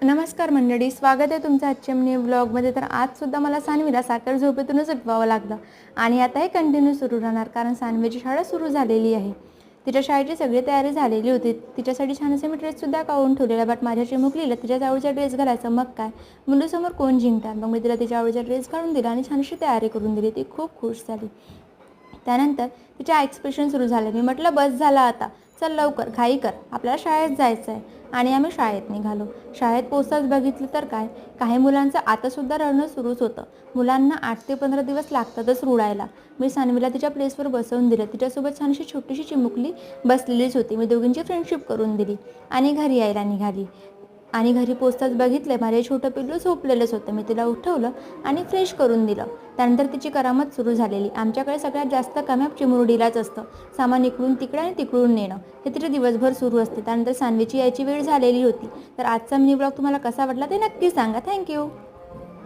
नमस्कार मंडळी, स्वागत आहे तुमचं आजच्या मिनी व्लॉगमध्ये. तर आजसुद्धा मला सानवीला साखर झोपेतूनच उठवावं लागलं आणि आता हे कंटिन्यू सुरू राहणार, कारण सानवीची शाळा सुरू झालेली आहे. तिच्या शाळेची सगळी तयारी झालेली होती. तिच्यासाठी छान असे मी ड्रेससुद्धा काढून ठेवलेला, बट माझ्या चिमुकलीला तिच्याच आवडीचा ड्रेस घालायचा. मग काय, मुलीसमोर कोण जिंकणार. मग मी तिला तिच्या आवडीचा ड्रेस काढून दिला आणि छान अशी तयारी करून दिली. ती खूप खुश झाली. त्यानंतर तिचे एक्सप्रेशन सुरू झाले. मी म्हटलं बस झाला आता, चल लवकर घाई कर, आपल्याला शाळेत जायचं आहे. आणि आम्ही शाळेत निघालो. शाळेत पोचताच बघितलं तर काय, काही मुलांचं आतासुद्धा रडणं सुरूच होतं. मुलांना 8 ते 15 दिवस लागतातच रुळायला. मी सानवीला तिच्या प्लेसवर बसवून दिलं. तिच्यासोबत छानशी छोटीशी चिमुकली बसलेलीच होती. मी दोघींची फ्रेंडशिप करून दिली आणि घरी यायला निघाली. आणि घरी पोचताच बघितलं माझे छोटं पिल्लू झोपलेलंच होतं. मी तिला उठवलं आणि फ्रेश करून दिलं. त्यानंतर तिची करामत सुरू झालेली. आमच्याकडे सगळ्यात जास्त कामयाब चिमुरडीलाच असतं. सामान इकडून तिकडे आणि तिकडून नेणं हे तिथे दिवसभर सुरू असते. त्यानंतर सानवीची यायची वेळ झालेली होती. तर आजचा मिनी ब्लॉग तुम्हाला कसा वाटला ते नक्की सांगा. थँक्यू.